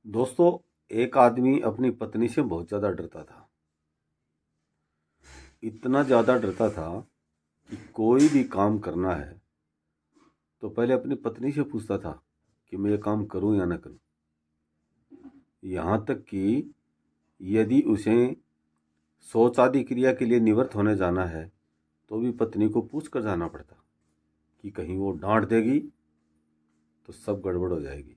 दोस्तों, एक आदमी अपनी पत्नी से बहुत ज़्यादा डरता था। इतना ज़्यादा डरता था कि कोई भी काम करना है तो पहले अपनी पत्नी से पूछता था कि मैं ये काम करूं या ना करूं। यहाँ तक कि यदि उसे शौच आदि क्रिया के लिए निवृत्त होने जाना है तो भी पत्नी को पूछ कर जाना पड़ता कि कहीं वो डांट देगी तो सब गड़बड़ हो जाएगी।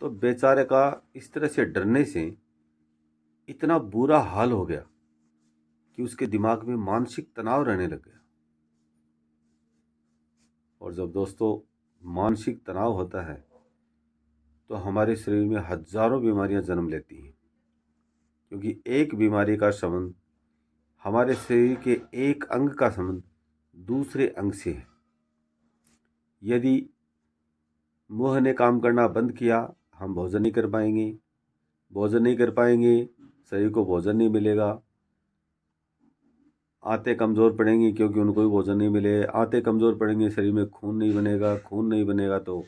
तो बेचारे का इस तरह से डरने से इतना बुरा हाल हो गया कि उसके दिमाग में मानसिक तनाव रहने लग गया। और जब दोस्तों मानसिक तनाव होता है तो हमारे शरीर में हजारों बीमारियां जन्म लेती हैं, क्योंकि एक बीमारी का संबंध हमारे शरीर के एक अंग का संबंध दूसरे अंग से है। यदि मुंह ने काम करना बंद किया, हम भोजन नहीं कर पाएंगे। भोजन नहीं कर पाएंगे, शरीर को भोजन नहीं मिलेगा। आंतें कमज़ोर पड़ेंगी क्योंकि उनको भी भोजन नहीं मिले। आंतें कमज़ोर पड़ेंगे, शरीर में खून नहीं बनेगा। खून नहीं बनेगा तो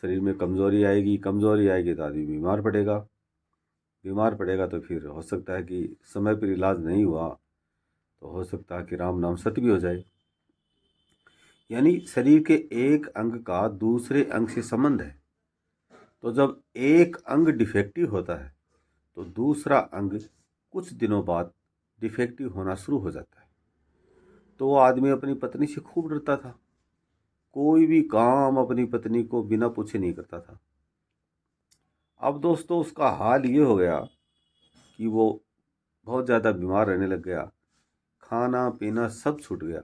शरीर में कमज़ोरी आएगी। कमज़ोरी आएगी तो आदमी बीमार पड़ेगा। बीमार पड़ेगा तो फिर हो सकता है कि समय पर इलाज नहीं हुआ तो हो सकता है कि राम नाम सत्य भी हो जाए। यानी शरीर के एक अंग का दूसरे अंग से संबंध है। तो जब एक अंग डिफेक्टिव होता है तो दूसरा अंग कुछ दिनों बाद डिफेक्टिव होना शुरू हो जाता है। तो वो आदमी अपनी पत्नी से खूब डरता था। कोई भी काम अपनी पत्नी को बिना पूछे नहीं करता था। अब दोस्तों उसका हाल ये हो गया कि वो बहुत ज़्यादा बीमार रहने लग गया। खाना पीना सब छूट गया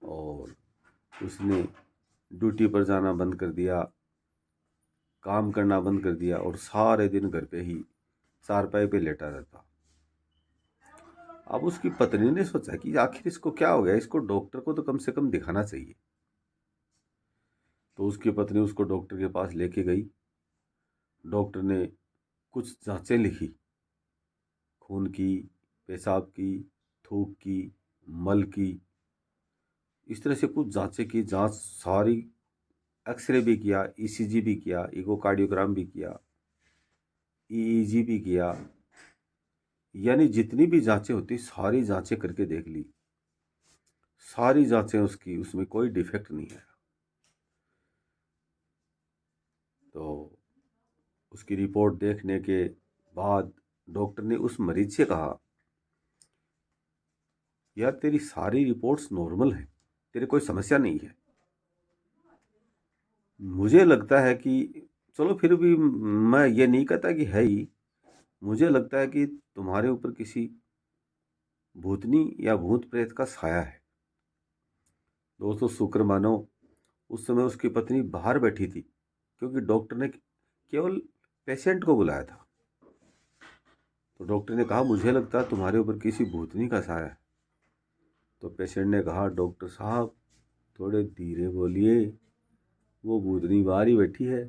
और उसने ड्यूटी पर जाना बंद कर दिया, काम करना बंद कर दिया और सारे दिन घर पे ही चारपाई पे लेटा रहता। अब उसकी पत्नी ने सोचा कि आखिर इसको क्या हो गया, इसको डॉक्टर को तो कम से कम दिखाना चाहिए। तो उसकी पत्नी उसको डॉक्टर के पास लेके गई। डॉक्टर ने कुछ जांचें लिखी, खून की, पेशाब की, थूक की, मल की। इस तरह से कुछ जांचें की। जांच सारी, एक्सरे भी किया, ईसीजी भी किया, इकोकार्डियोग्राम भी किया, ईईजी भी किया। यानी जितनी भी जांचें होती सारी जांचें करके देख ली। सारी जांचें उसकी, उसमें कोई डिफेक्ट नहीं है। तो उसकी रिपोर्ट देखने के बाद डॉक्टर ने उस मरीज से कहा, यार तेरी सारी रिपोर्ट्स नॉर्मल है, तेरे कोई समस्या नहीं है। मुझे लगता है कि, चलो फिर भी मैं ये नहीं कहता कि है ही, मुझे लगता है कि तुम्हारे ऊपर किसी भूतनी या भूत प्रेत का साया है। दोस्तों शुक्र मानो उस समय उसकी पत्नी बाहर बैठी थी, क्योंकि डॉक्टर ने केवल पेशेंट को बुलाया था। तो डॉक्टर ने कहा, मुझे लगता है तुम्हारे ऊपर किसी भूतनी का साया है। तो पेशेंट ने कहा, डॉक्टर साहब थोड़े धीरे बोलिए, वो भूतनी बाहर ही बैठी है।